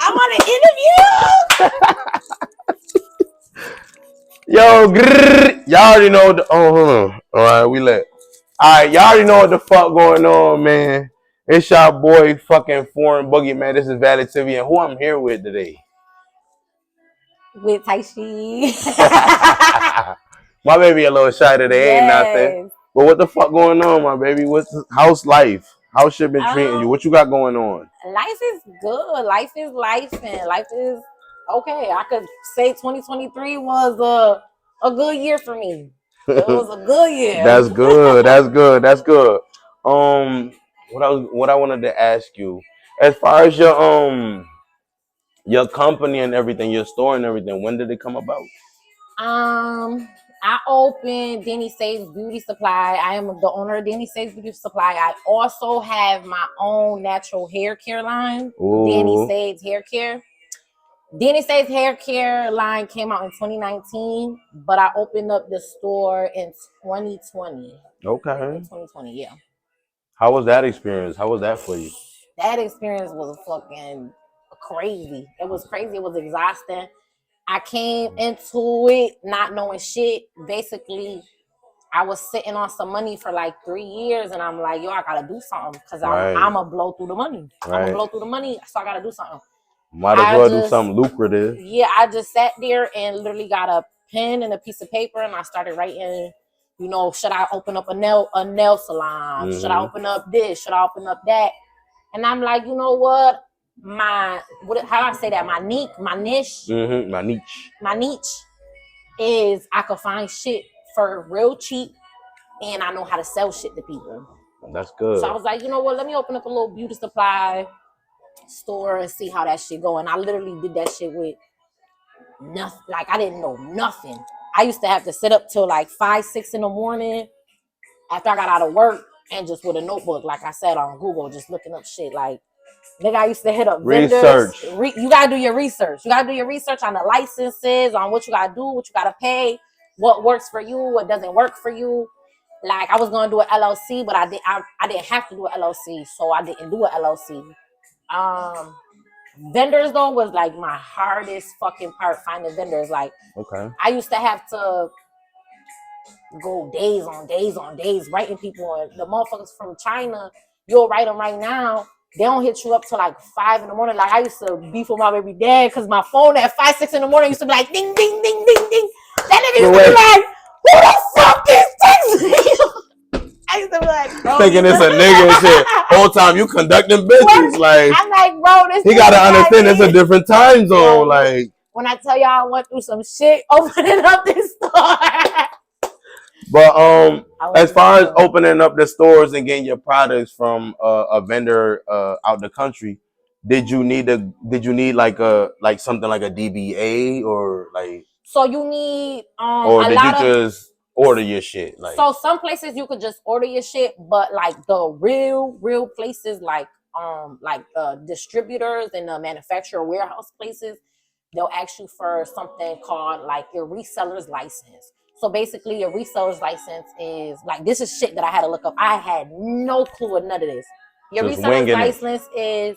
I'm on an interview. Yo, grrr, y'all already know what the, oh, hold on. All right, we let. All right, y'all already know what the fuck going on, man. It's your boy, fucking Foreign Boogie, man. This is Valid TV, and who I'm here with today. With Tayshi. My baby a little shy today, ain't nothing. Yes. But what the fuck going on, my baby? How's life? How's shit been treating you? What you got going on? Life is good. Life is life, and life is okay. I could say 2023 was a good year for me. It was a good year. That's good. That's good. That's good. What I wanted to ask you, as far as your company and everything, your store and everything, when did it come about? I opened Denny Saves Beauty Supply. I am the owner of Denny Saves Beauty Supply. I also have my own natural hair care line, Denny Ooh. Saves Hair Care. Denny Saves Hair Care line came out in 2019, but I opened up the store in 2020. Okay. In 2020, yeah. How was that experience? How was that for you? That experience was fucking crazy. It was crazy. It was exhausting. I came into it not knowing shit. Basically, I was sitting on some money for like 3 years, and I'm like, yo, I gotta do something because I'm gonna blow through the money. I'm gonna blow through the money, so I gotta do something. Might as well do something lucrative. Yeah, I just sat there and literally got a pen and a piece of paper, and I started writing. You know, should I open up a nail salon? Mm-hmm. Should I open up this? Should I open up that? And I'm like, you know what? How do I say that? My niche. Mm-hmm. My niche is I could find shit for real cheap, and I know how to sell shit to people. That's good. So I was like, you know what? Let me open up a little beauty supply store and see how that shit go. And I literally did that shit with nothing. Like I didn't know nothing. I used to have to sit up till like 5, 6 in the morning after I got out of work and just with a notebook, like I said on Google, just looking up shit. Like nigga, I used to hit up vendors. You gotta do your research. You gotta do your research on the licenses, on what you gotta do, what you gotta pay, what works for you, what doesn't work for you. Like I was gonna do an LLC, but I didn't have to do an LLC, so I didn't do an LLC. Vendors though was like my hardest fucking part, finding vendors. Like I used to have to go days on days writing people, and the motherfuckers from China, you'll write them right now. They don't hit you up till like 5 in the morning. Like I used to beef with my baby dad because my phone at 5, 6 in the morning used to be like ding, ding, ding, ding, ding. That nigga used to be like, who the fuck is texting me? I used to be like, bro, thinking it's a nigga and shit. Whole time you conducting business. Like I'm like, bro, this he gotta understand it's a different time zone. Like when I tell y'all I went through some shit opening up this store. But as far as opening up the stores and getting your products from a vendor out the country, did you need like something like a DBA or like? So you need or did you just order your shit? Like so some places you could just order your shit, but like the real places like the distributors and the manufacturer warehouse places, they'll ask you for something called like your reseller's license. So basically your reseller's license is like, this is shit that I had to look up. I had no clue what none of this. Your reseller's license is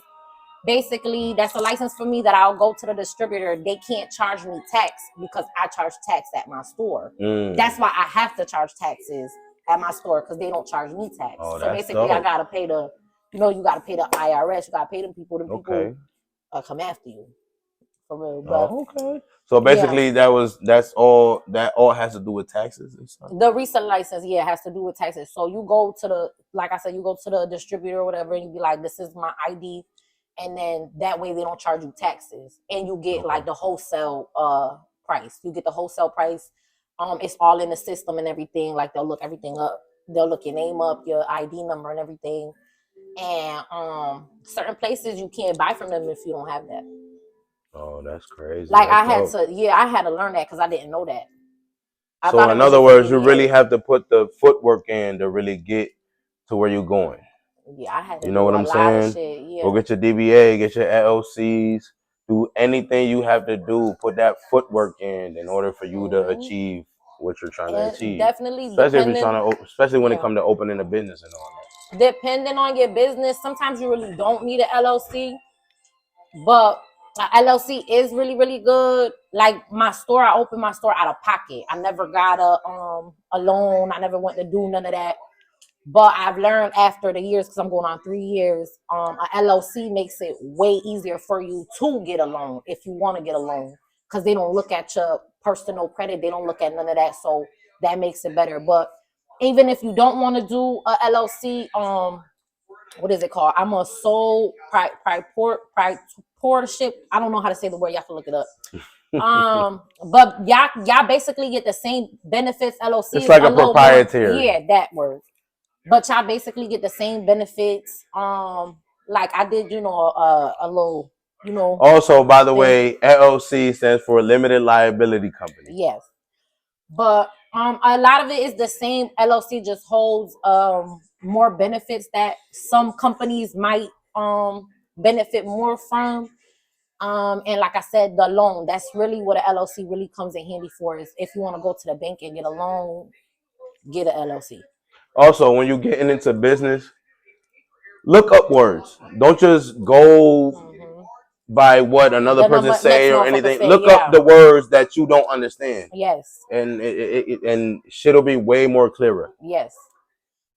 basically, that's a license for me that I'll go to the distributor. They can't charge me tax because I charge tax at my store. That's why I have to charge taxes at my store because they don't charge me tax. So basically dope. I gotta pay you gotta pay the IRS, you gotta pay them people come after you. For real. But, so basically that's all has to do with taxes and stuff. The resale license, has to do with taxes. So you go to you go to the distributor or whatever, and you be like, this is my ID. And then that way they don't charge you taxes, and you get like the wholesale price. You get the wholesale price. It's all in the system and everything. Like they'll look everything up. They'll look your name up, your ID number, and everything. And certain places you can't buy from them if you don't have that. Oh, that's crazy. Like I had to learn that because I didn't know that. So in other words, you really have to put the footwork in to really get to where you're going. Yeah, I had to. You know what I'm saying? Go get your DBA, get your LLCs, do anything you have to do. Put that footwork in order for you to achieve what you're trying to achieve. Definitely, especially when it comes to opening a business and all that. Depending on your business, sometimes you really don't need an LLC, but LLC is really, really good. Like my store, I opened my store out of pocket. I never got a loan. I never went to do none of that. But I've learned after the years, because I'm going on 3 years, a LLC makes it way easier for you to get a loan if you want to get a loan, because they don't look at your personal credit. They don't look at none of that. So that makes it better. But even if you don't want to do a LLC, what is it called? I'm a sole proprietorship. I don't know how to say the word. Y'all can look it up. But y'all basically get the same benefits. LLC It's is like a a little more, proprietary. yeah, that word. But y'all basically get the same benefits. Like I did, a little, Also, by the thing. way, LLC stands for Limited Liability Company. Yes. But a lot of it is the same. LLC just holds more benefits that some companies might benefit more from. And like I said, the loan, that's really what an LLC really comes in handy for, is if you want to go to the bank and get a loan, get an LLC. Also, when you're getting into business, look up words. Don't just go by what another person Next say or motherfucker anything. say, Look up yeah. the words that you don't understand, Yes. and and shit'll be way more clearer. Yes.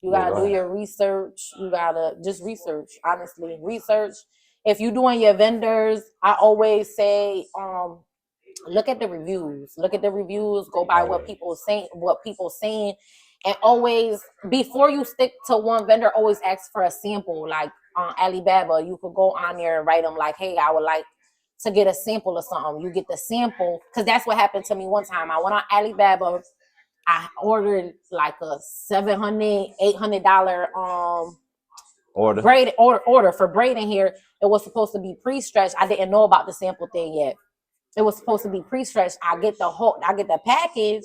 You Yeah, gotta go do ahead. your research. You gotta just research, honestly. Research. If you're doing your vendors, I always say, look at the reviews. Look at the reviews. Go by what people saying, and always, before you stick to one vendor, always ask for a sample. Like on Alibaba, you could go on there and write them like, "Hey, I would like to get a sample of something." You get the sample, because that's what happened to me one time. I went on Alibaba. I ordered like a $700, $800 order for braiding hair. It was supposed to be pre-stretched. I didn't know about the sample thing yet. It was supposed to be pre-stretched. I get the package.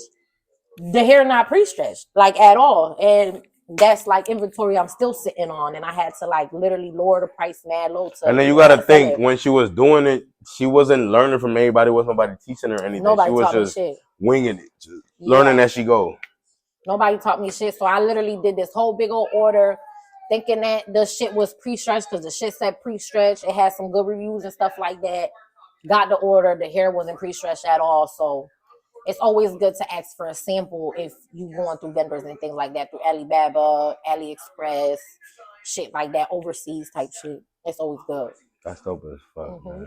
The hair not pre-stretched like at all, and that's like inventory I'm still sitting on, and I had to like literally lower the price mad low to And then you even gotta sell think, it. when she was doing it, she wasn't learning from anybody. Was nobody teaching her anything. She Nobody was taught me just shit. winging it, just learning Yeah, as she go. nobody taught me shit. So I literally did this whole big old order, thinking that the shit was pre-stretched, because the shit said pre-stretched. It had some good reviews and stuff like that. Got the order. The hair wasn't pre-stretched at all. So it's always good to ask for a sample if you going through vendors and things like that, through Alibaba, AliExpress, shit like that, overseas type shit. It's always good. That's dope as fuck, man.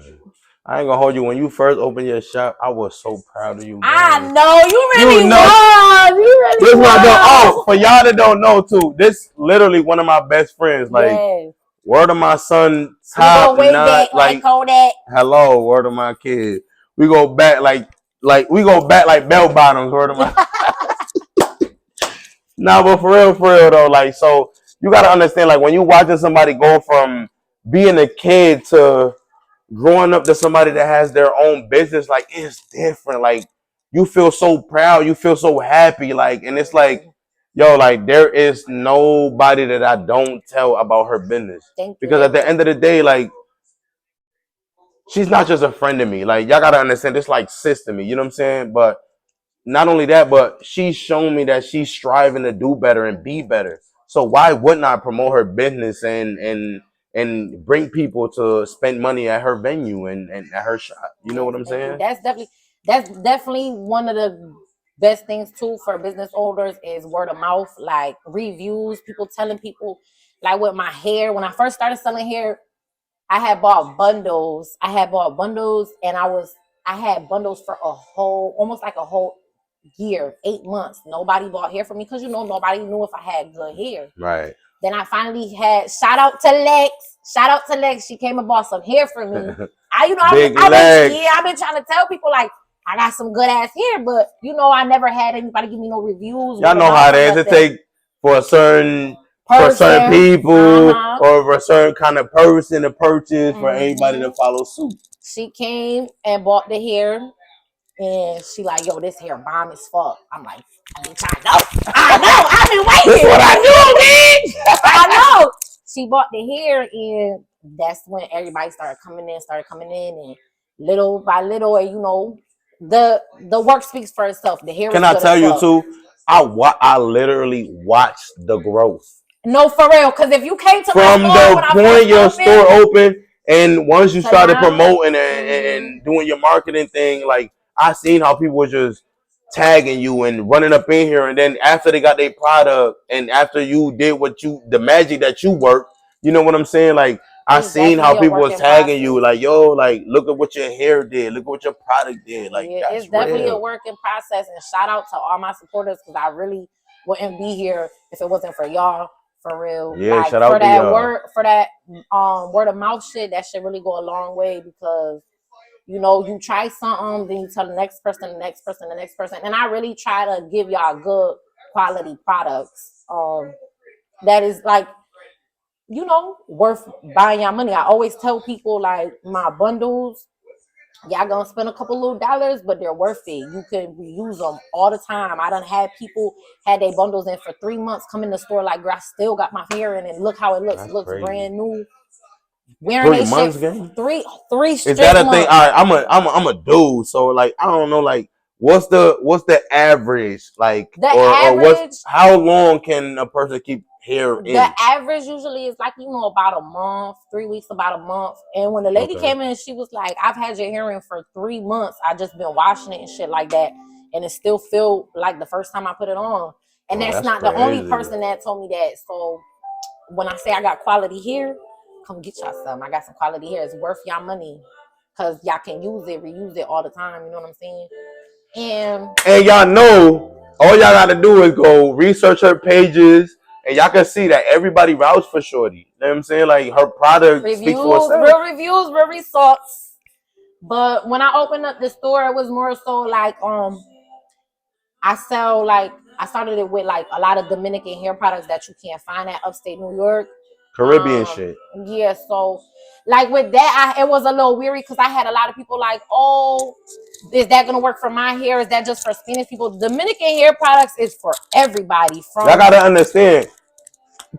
I ain't gonna hold you. When you first opened your shop, I was so proud of you, man. I know you You really know, was. You this really my dog. Oh, was. for y'all that don't know too, this literally one of my best friends. Like, Yes. word of my son, We go top way notch. back like Like, Kodak. hello, word of my kid. We go back like we go back like bell bottoms. Word of my. Nah, but for real though, like, so you gotta understand, like, when you watching somebody go from being a kid to growing up to somebody that has their own business, like, it's different. Like, you feel so proud, you feel so happy, like, and it's like, yo, like, there is nobody that I don't tell about her business, Thank you, because at thank the you. end of the day, like, she's not just a friend to me. Like, y'all gotta understand, this like sis to me. You know what I'm saying? But not only that, but she's shown me that she's striving to do better and be better. So why wouldn't I promote her business and bring people to spend money at her venue and at her shop? You know Yes, what I'm thank you. saying? That's definitely one of the best things too for business owners is word of mouth, like reviews, people telling people. Like with my hair, when I first started selling hair, I had bought bundles. And I had bundles for a whole, almost like a whole year, 8 months. Nobody bought hair for me because nobody knew if I had good hair. Right. Then I finally had shout out to Lex. Shout out to Lex. She came and bought some hair for me. Big legs. I've been trying to tell people like I got some good ass hair, but I never had anybody give me no reviews. Y'all know how it is. It take for a certain people or for a certain kind of person to purchase for everybody to follow suit. She came and bought the hair, and she like, yo, this hair bomb as fuck. I'm like, bitch, I know, I've been waiting. This is what I do, bitch. I know. She bought the hair, and that's when everybody started coming in, and little by little, and the work speaks for itself. The hair Can was I good tell as you fuck. too? I literally watched the growth No, for real. Because if you came to my from store when the I point first your opened, store opened And once you So started now, promoting and doing your marketing thing, like I seen how people were just tagging you and running up in here, and then after they got their product, and after you did the magic that you worked, you know what I'm saying? Like I it's seen how definitely a people work was in tagging you, process. like yo, like look at what your hair did, look at what your product did, like Yeah, it's that's definitely a real. work in process. And shout out to all my supporters because I really wouldn't be here if it wasn't for y'all. For real, Yeah, like shout for out to that y'all. word, for that word of mouth shit, that should really go a long way because you try something, then you tell the next person, the next person, the next person, and I really try to give y'all good quality products. That is like worth buying y'all money. I always tell people like my bundles, y'all gonna spend a couple little dollars, but they're worth it. You can reuse them all the time. I done had people had their bundles in for 3 months, come in the store like, girl, I still got my hair in and look how it looks. It That's looks crazy. brand new. Wearing Three they shit months, game. three Is that straight a thing? months. All right, I'm a dude, so like I don't know, like what's the average, like The or what's average how long can a person keep hair The in? average usually is like, about a month, 3 weeks, about a month. And when the lady Okay, came in, she was like, I've had your hair in for 3 months. I just been washing it and shit like that. And it still feel like the first time I put it on. And oh that's that's not the only crazy. person that told me that. So when I say I got quality hair, come get y'all some. I got some quality hair. It's worth y'all money. Cause y'all can use it, reuse it all the time. You know what I'm saying? And And y'all know all y'all got to do is go research her pages, and y'all can see that everybody vouch for Shorty. You know what I'm saying? Like her product speaks for itself. reviews, real results. But when I opened up the store, it was more so like I started it with like a lot of Dominican hair products that you can't find at upstate New York. Caribbean shit. Yeah, so like with that, it was a little weary because I had a lot of people like, oh, is that gonna work for my hair? Is that just for Spanish people? Dominican hair products is for everybody. Y'all From gotta understand.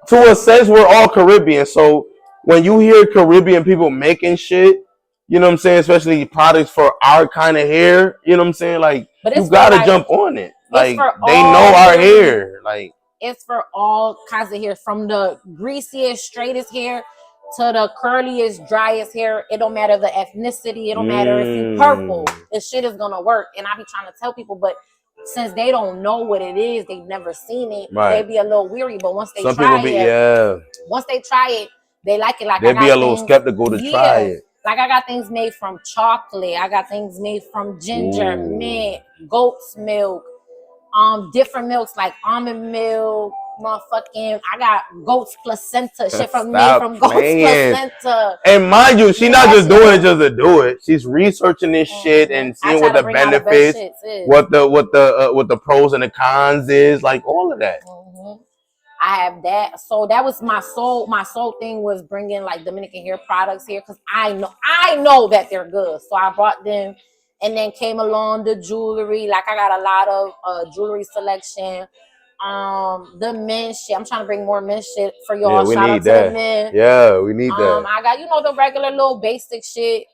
To a sense, we're all Caribbean. So when you hear Caribbean people making shit, you know what I'm saying, especially products for our kind of hair, you know what I'm saying? Like but you it's for gotta like jump on it. it's Like for they know all our literally hair. Like It's for all kinds of hair, from the greasiest, straightest hair to the curliest, driest hair. It don't matter the ethnicity. It don't matter if you purple. mm, The shit is gonna work. And I be trying to tell people, but since they don't know what it is, they've never seen it. They right. be a little weary. But Some people be once they try it, they like it. Like I they'd be got a little things, skeptical to try yeah. it. Like I got things made from chocolate. I got things made from ginger, Ooh. mint, goat's milk, different milks like almond milk, motherfucking. I got goat's placenta, shit from made Stop from goat's playing. placenta. And mind you, she's not Mad just doing it shit. just to do it. She's researching this shit and I seeing try what to the bring out the best benefits, shit too. what the pros and the cons is, like all of that. I have that. So that was my soul. My soul thing was bringing like Dominican hair products here because I know that they're good. So I brought them, and then came along the jewelry. Like I got a lot of jewelry selection. The men shit. I'm trying to bring more men shit for Yeah, y'all. we Shout out need to the that. men. Yeah, we need that. I got the regular little basic shit.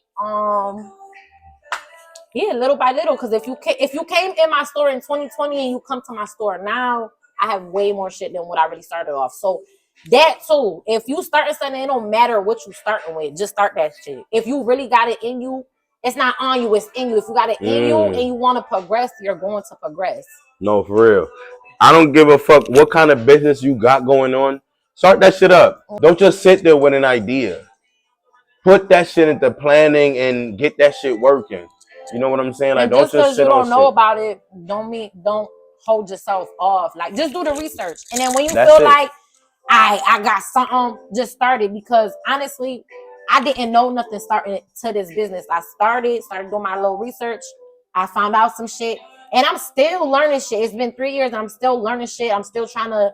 Yeah, little by little. Because if you came in my store in 2020 and you come to my store now, I have way more shit than what I really started off. So that too. If you starting something, it don't matter what you starting with. Just start that shit. If you really got it in you, it's not on you. It's in you. If you got it in you and you want to progress, you're going to progress. No, for real. I don't give a fuck what kind of business you got going on. Start that shit up. Don't just sit there with an idea. Put that shit into planning and get that shit working. You know what I'm saying? Like, And don't just just because sit you on don't know shit. about it, don't hold yourself off. Like just do the research, and then when you That's feel it. like I got something, just start it. Because honestly, I didn't know nothing starting to this business. I started doing my little research. I found out some shit, and I'm still learning shit. It's been 3 years, and I'm still learning shit. I'm still trying to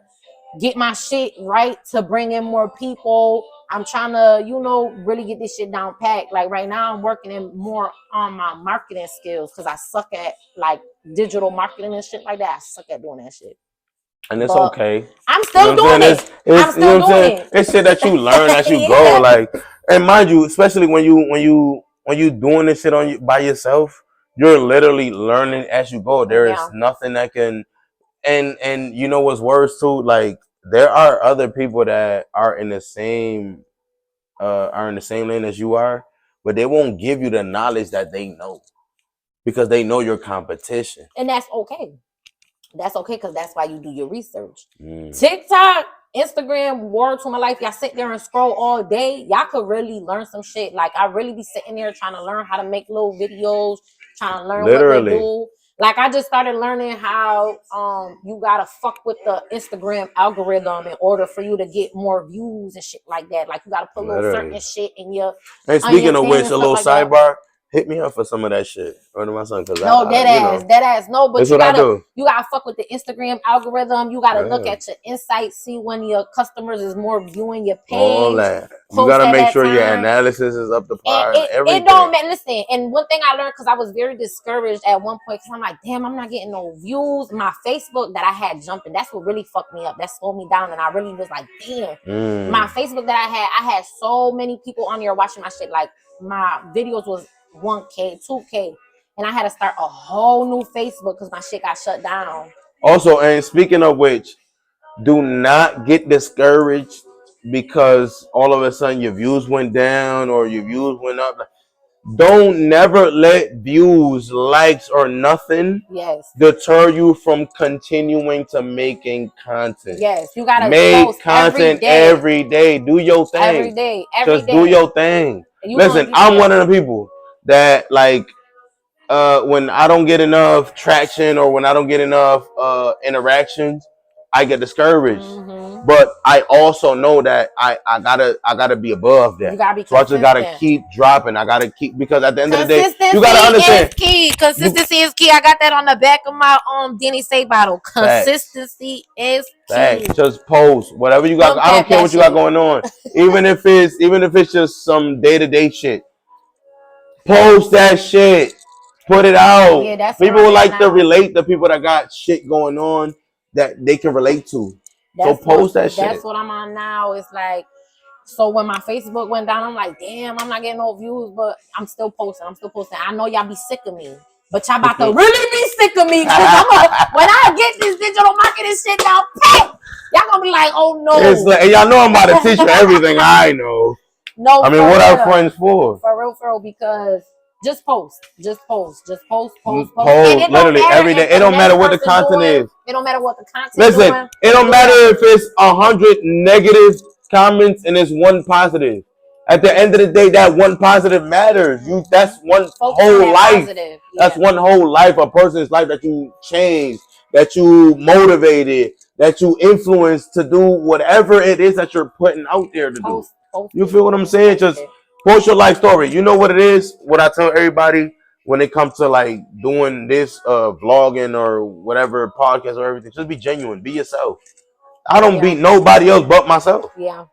get my shit right to bring in more people. I'm trying to, really get this shit down packed. Like right now, I'm working in more on my marketing skills because I suck at like digital marketing and shit like that. I suck at doing that shit. And it's But okay. I'm You know still what I'm doing saying? it. I'm You know still what I'm saying? doing It's shit that you learn as you go. it. Yeah. Like, and mind you, especially when you doing this shit on you by yourself, you're literally learning as you go. There is Yeah. nothing that can and you know what's worse too? Like there are other people that are in the same are in the same lane as you are, but they won't give you the knowledge that they know because they know your competition. And that's okay. That's okay because that's why you do your research. TikTok, Instagram, word to my life. Y'all sit there and scroll all day. Y'all could really learn some shit. Like I really be sitting there trying to learn how to make little videos, trying to learn what they do. Like I just started learning how you gotta fuck with the Instagram algorithm in order for you to get more views and shit like that. Like you gotta put little certain shit in your. And speaking of which, a little sidebar. Hit me up for some of that shit. Or to my son, because dead ass. No, but you gotta fuck with the Instagram algorithm. You gotta look at your insights, see when your customers is more viewing your page. All that. You gotta make sure your analysis is up to par. It don't matter. Listen, and one thing I learned because I was very discouraged at one point because I'm like, damn, I'm not getting no views. My Facebook that I had jumping, that's what really fucked me up. That slowed me down, and I really was like, damn. My Facebook that I had so many people on there watching my shit. Like my videos was 1K, 2K, and I had to start a whole new Facebook because my shit got shut down. Also, and speaking of which, do not get discouraged because all of a sudden your views went down or your views went up. Don't never let views, likes, or nothing deter you from continuing to making content. Yes, you gotta make content every day. Do your thing. Every day. Just do your thing. Listen, I'm one of the people that like when I don't get enough traction or when I don't get enough interactions, I get discouraged. But I also know that I gotta be above that. You gotta be so I just gotta keep dropping. I gotta keep because at the end of the day, you gotta understand. Consistency is key. I got that on the back of my Denny Say bottle. Consistency is key. Just post whatever you got. I don't care what you got going on. even if it's just some day-to-day shit. Post that shit. Put it out. Yeah, that's people would like to relate to people that got shit going on that they can relate to. So post that shit. That's what I'm on now. It's like, so when my Facebook went down, I'm like, damn, I'm not getting no views, but I'm still posting. I know y'all be sick of me, but y'all about to really be sick of me because when I get this digital marketing shit down, y'all gonna be like, oh no. It's like, and y'all know I'm about to teach you everything I know. No, I mean, what are friends for? For real, because just post. Literally every day. It don't matter what the content is. It don't matter what the content is. Listen, it don't matter if it's 100 negative comments and it's one positive. At the end of the day, that one positive matters. That's one whole life. That's one whole life, a person's life that you changed, that you motivated, that you influenced to do whatever it is that you're putting out there to do. You feel what I'm saying? Just post your life story. You know what it is? What I tell everybody when it comes to like doing this vlogging or whatever podcast or everything, just be genuine. Be yourself. I don't be nobody else but myself. Yeah.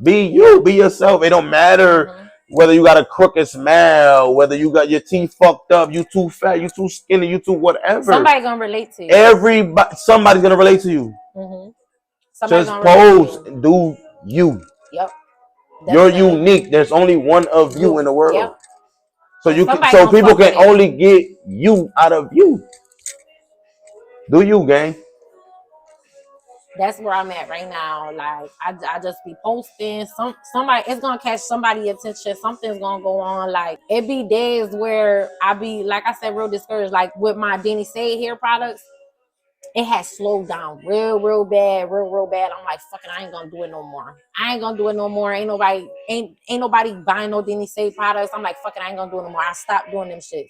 Be you. Be yourself. It don't matter whether you got a crooked smile, whether you got your teeth fucked up, you too fat, you too skinny, you too whatever. Somebody's gonna relate to you. Somebody's gonna relate to you. Just post. Do you. Yep. Definitely. You're unique. There's only one of you in the world. Yep. So people can only get you out of you. Do you, gang? That's where I'm at right now. Like I just be posting. Somebody it's gonna catch somebody's attention. Something's gonna go on. Like it be days where I be like I said, real discouraged. Like with my Denny Say hair products, it has slowed down real bad. I'm like, fucking, I ain't gonna do it no more. Ain't nobody buying no Denny Say products. I'm like, fucking, I ain't gonna do it no more. I stopped doing them shits.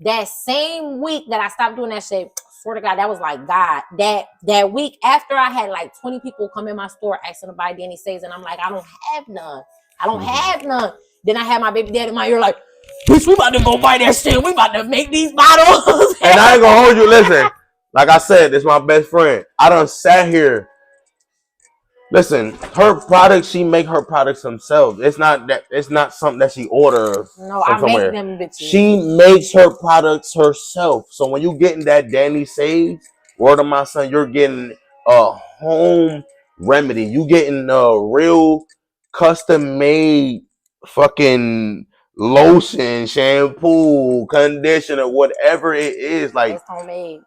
That same week that I stopped doing that shit, swear to God, that was like God. That week after I had like 20 people come in my store asking to buy Denny Says, and I'm like, I don't have none. Then I had my baby daddy in my ear like, bitch, we about to go buy that shit. We about to make these bottles. And I ain't gonna hold you. Listen. Like I said, this is my best friend. I done sat here. Listen, her products, she make her products herself. It's not something that she orders from somewhere. Make them bitches. She makes her products herself. So when you getting that Danny Sage, word of my son, you're getting a home remedy. You getting a real custom made fucking lotion, shampoo, conditioner, whatever it is. Like it's homemade.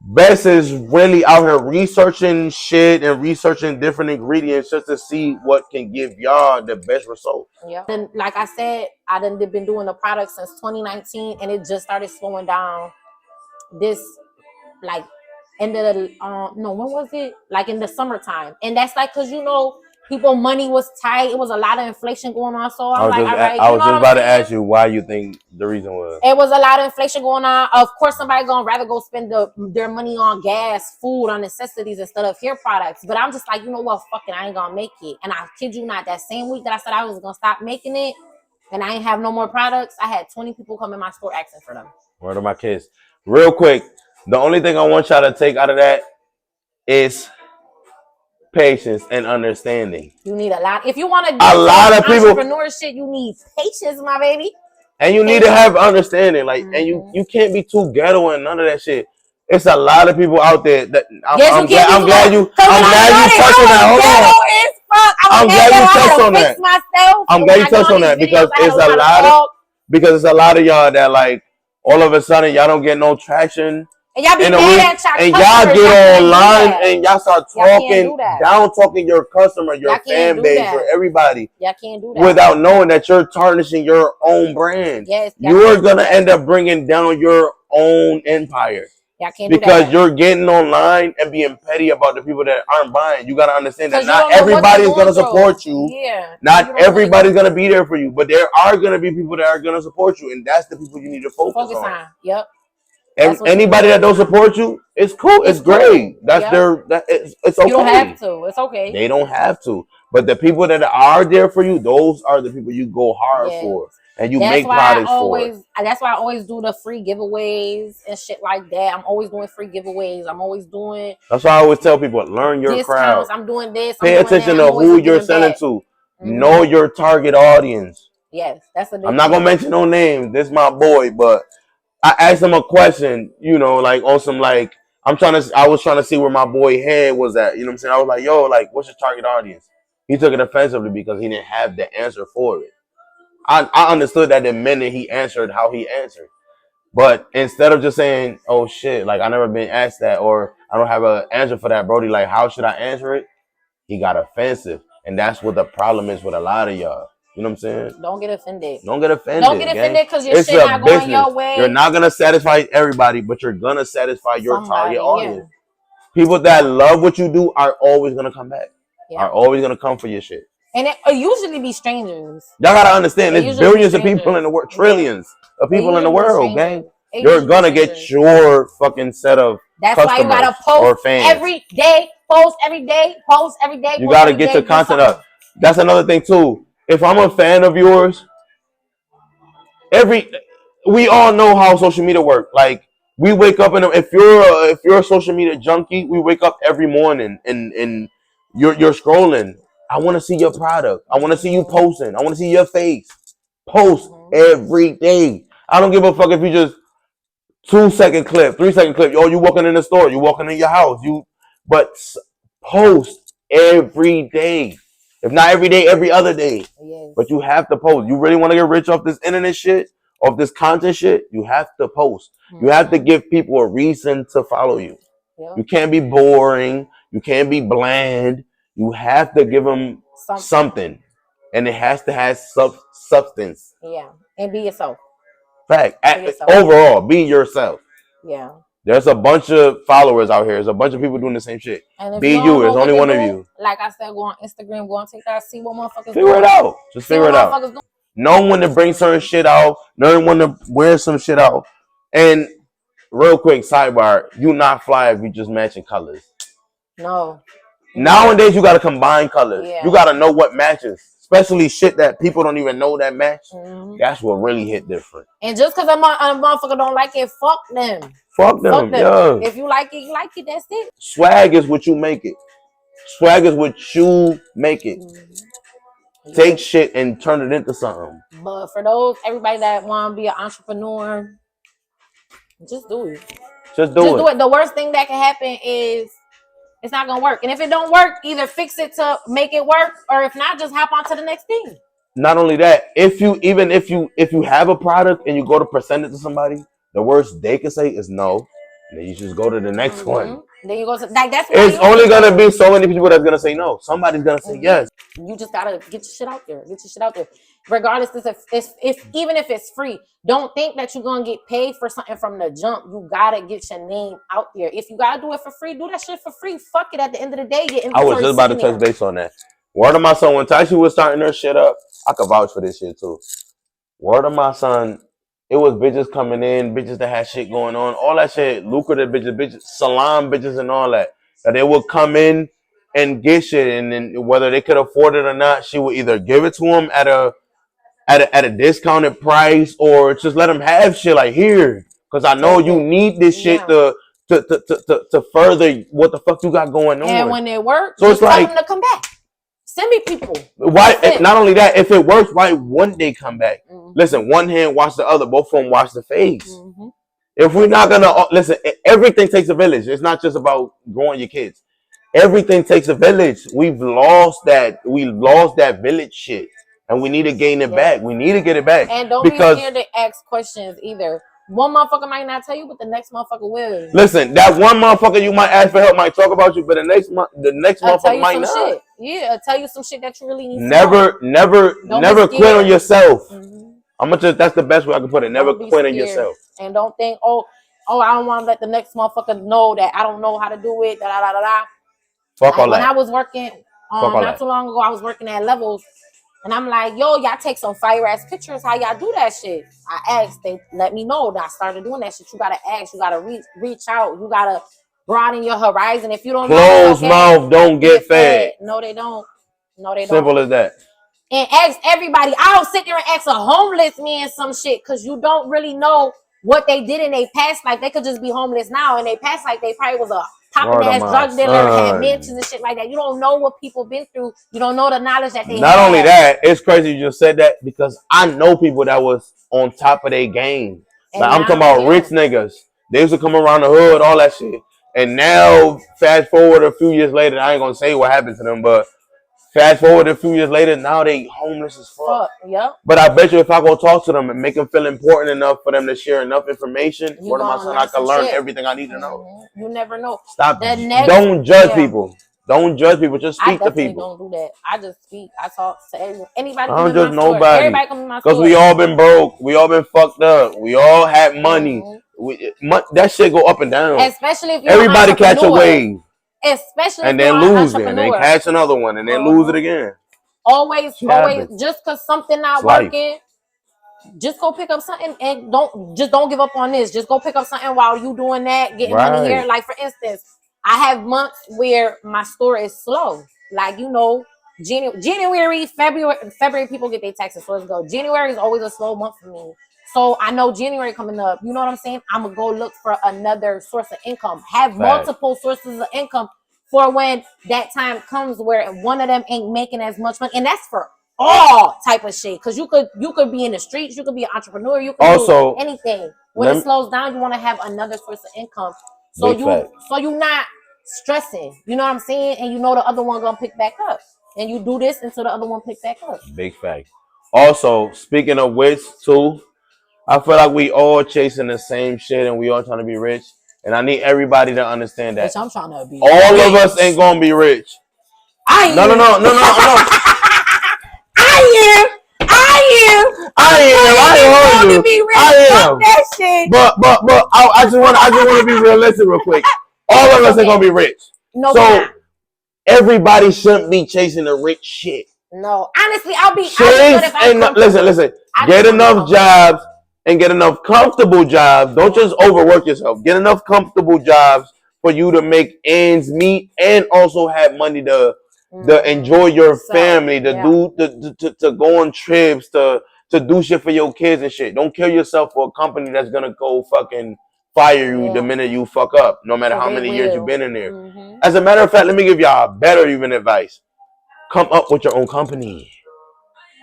Best is really out here researching shit and researching different ingredients just to see what can give y'all the best result. Yeah. Then, like I said, I done been doing the product since 2019, and it just started slowing down. This like end of the no, when was it? Like in the summertime, and that's like because people money was tight. It was a lot of inflation going on, so I'm like, all right, I you was know just what about I'm to saying? ask you why you think the reason was. It was a lot of inflation going on. Of course, somebody gonna rather go spend their money on gas, food, on necessities instead of hair products. But I'm just like, you know what? Fuck it, I ain't gonna make it. And I kid you not, that same week that I said I was gonna stop making it, and I ain't have no more products, I had 20 people come in my store asking for them. Word of my kids. Real quick, the only thing I want y'all to take out of that is patience and understanding. You need a lot. If you want to do A lot some of people, entrepreneur shit, you need patience, my baby. and you need to have understanding. Like, and Mm-hmm. you can't be too ghetto and none of that shit. It's a lot of people out there that Yes, you can't be I'm glad you touched on that. Hold on. I'm glad you touched on that. I'm glad you touched on that because it's a lot of y'all that like all of a sudden y'all don't get no traction. And y'all be in a mad week, at y'all and customers. y'all get online and y'all start talking, down talking your customer, your fan base, or everybody. Y'all can't do that without knowing that you're tarnishing your own brand. Yes, you're gonna end up bringing down your own empire. Y'all can't because do that. You're getting online and being petty about the people that aren't buying. You gotta understand that not you everybody's gonna support you. Yeah. Not everybody's gonna be there for you, but there are gonna be people that are gonna support you, and that's the people you need to focus on. Yep. Anybody that don't support you, it's cool. It's great. That's it's okay. You don't have to. It's okay. They don't have to. But the people that are there for you, those are the people you go hard for. And you make products for. That's why I always do the free giveaways and shit like that. I'm always doing free giveaways. I'm always doing. That's why I always tell people, learn your discounts. crowd. I'm doing this. Pay attention to who you're selling to. Know your target audience. Yes, that's a big I'm not gonna mention no names. This is my boy, but I asked him a question, like on some like I was trying to see where my boy head was at. You know what I'm saying? I was like, yo, like, what's your target audience? He took it offensively because he didn't have the answer for it. I understood that the minute he answered how he answered. But instead of just saying, oh shit, like I never been asked that, or I don't have an answer for that, Brody, like how should I answer it? He got offensive. And that's what the problem is with a lot of y'all. You know what I'm saying? Don't get offended. Don't get offended. Don't get offended because your shit not going your way. You're not gonna satisfy everybody, but you're gonna satisfy your target audience. People that love what you do are always gonna come back. Are always gonna come for your shit. And it usually be strangers. Y'all gotta understand, there's billions of people in the world, trillions of people in the world, gang. You're gonna get your fucking set of customers why you gotta post or fans every day. Post every day. Post every day. You gotta get your content up. That's another thing too. If I'm a fan of yours, we all know how social media work. Like we wake up and if you're a social media junkie, we wake up every morning and you're scrolling. I want to see your product. I want to see you posting. I want to see your face. Post every day. I don't give a fuck if you just 2-second clip, 3-second clip. Yo, you walking in the store, you walking in your house. But post every day. If not every day, every other day. Yes. But you have to post. You really want to get rich off this internet shit, off this content shit, you have to post. You have to give people a reason to follow you. You can't be boring. You can't be bland. You have to give them something. And it has to have substance. Yeah. And be yourself. Fact. Overall, be yourself. Yeah. There's a bunch of followers out here. There's a bunch of people doing the same shit. Be you. There's only one of you. Like I said, go on Instagram, go on TikTok, see what motherfuckers figure it out. Just figure it out. Know when to bring certain shit out. Know when to wear some shit out. And real quick, sidebar, you not fly if you just matching colors. No. Nowadays, you got to combine colors. Yeah. You got to know what matches. Especially shit that people don't even know that match. Mm-hmm. That's what really hit different. And just because a motherfucker don't like it, fuck them. Fuck them. Yeah. If you like it, you like it. That's it. Swag is what you make it. Swag is what you make it. Mm-hmm. Take shit and turn it into something. But for everybody that want to be an entrepreneur, just do it. Just do it. The worst thing that can happen is it's not gonna work. And if it don't work, either fix it to make it work, or if not, just hop on to the next thing. Not only that, if you have a product and you go to present it to somebody, the worst they can say is no, Then you just go to the next one. Then you go to like that's It's only gonna be so many people that's gonna say no. Somebody's gonna say yes. You just gotta get your shit out there. Get your shit out there. Regardless if even if it's free, don't think that you're gonna get paid for something from the jump. You gotta get your name out there. If you gotta do it for free, do that shit for free. Fuck it. At the end of the day, your I was inventory just about to sitting touch there. base on that. Word of my son, when Tayshi was starting her shit up, I could vouch for this shit too. Word of my son, it was bitches coming in, bitches that had shit going on, all that shit, lucrative bitches, salon bitches and all that. That they would come in and get shit, and then whether they could afford it or not, she would either give it to them at a discounted price or just let them have shit like here, because I know you need this shit to further what the fuck you got going on. And when it works, so it's like tell them to come back. Send me people. Why? Not only that, if it works, why wouldn't they come back? Listen, one hand wash the other. Both of them wash the face. If we're not gonna listen, everything takes a village. It's not just about growing your kids. Everything takes a village. We've lost that. We lost that village shit, and we need to gain it back. We need to get it back. And don't be scared to ask questions either. One motherfucker might not tell you, but the next motherfucker will. Listen, that one motherfucker you might ask for help might talk about you, but the next motherfucker might not. Shit. Yeah, I'll tell you some shit that you really need. Never quit on yourself. That's the best way I can put it. Never quit on yourself. And don't think, oh, I don't want to let the next motherfucker know that I don't know how to do it. Fuck all that. When I was working, not too long ago, I was working at Levels. And I'm like, yo, y'all take some fire ass pictures. How y'all do that shit? I asked, they let me know. And I started doing that shit. You gotta ask, you gotta reach out, you gotta broaden your horizon. If you don't close mouth, don't get fed. No, they don't. Simple as that. And ask everybody. I don't sit there and ask a homeless man some shit because you don't really know what they did in their past life. They could just be homeless now. In their past life, they probably was a popping ass drug dealer, had mansions and shit like that. You don't know what people been through. You don't know the knowledge that they Not only that, it's crazy you just said that because I know people that was on top of their game. Like, I'm talking about rich niggas. They used to come around the hood, all that shit. And now, fast forward a few years later, I ain't gonna say what happened to them, but fast forward a few years later, now they homeless as fuck. Yep. But I bet you if I go talk to them and make them feel important enough for them to share enough information, what am I saying? I can learn everything I need to know. You never know. Stop. Don't judge people. Don't judge people. Just speak to people. I don't do that. I just speak. I talk to everyone. Anybody. I don't judge nobody. Everybody come to my store. Because we all been broke. We all been fucked up. We all had money. That shit go up and down. Especially if you're everybody catch a wave. Especially and then lose it, and then catch another one, and then lose it again. Always, just because something not working, just go pick up something and don't give up on this. Just go pick up something while you doing that, getting money here. Like for instance, I have months where my store is slow. Like January, February people get their taxes, so let's go. January is always a slow month for me. So I know January coming up. You know what I'm saying? I'm gonna go look for another source of income. Have multiple sources of income for when that time comes where one of them ain't making as much money, and that's for all type of shit. Because you could be in the streets, you could be an entrepreneur, you could do anything. When it slows down, you want to have another source of income, so you not stressing. You know what I'm saying? And you know the other one gonna pick back up, and you do this until the other one pick back up. Big fact. Also, speaking of which, too. I feel like we all chasing the same shit and we all trying to be rich. And I need everybody to understand that. Bitch, I'm trying to be all rich. Of us ain't gonna be rich. I am. No. I am. I am. That shit. But I just want to be realistic real quick. All of us ain't gonna be rich. No. So everybody shouldn't be chasing the rich shit. No. Honestly, I'll be listen. Get enough jobs. And get enough comfortable jobs. Don't just overwork yourself. Get enough comfortable jobs for you to make ends meet and also have money to enjoy your family, to go on trips, to do shit for your kids and shit. Don't kill yourself for a company that's gonna go fucking fire you the minute you fuck up, no matter how many years you've been in there. As a matter of fact, let me give y'all better even advice. Come up with your own company.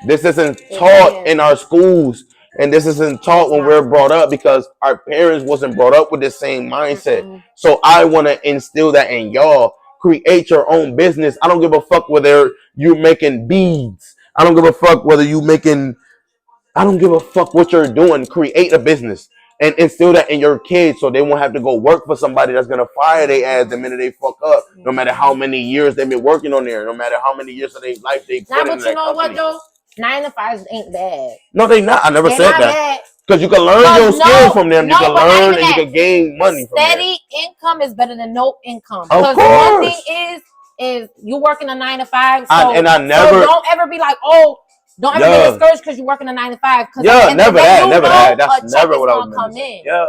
This isn't taught in our schools. And this isn't taught when we're brought up because our parents wasn't brought up with the same mindset. So I want to instill that in y'all. Create your own business. I don't give a fuck whether you're making beads. I don't give a fuck whether I don't give a fuck what you're doing. Create a business. and instill that in your kids so they won't have to go work for somebody that's gonna fire their ass the minute they fuck up. No matter how many years they've been working on there, no matter how many years of their life they put in that company. What though? 9 to 5 ain't bad. No, they not. I never said that. Because you can learn your skills from them. You can learn and you can gain money from them. Steady income is better than no income. Of course. One thing is you working a 9 to 5. So, I never. So don't ever be like, oh, don't ever get discouraged because you're working a 9 to 5. Yeah, never that. That's never what I was gonna come in. Yeah.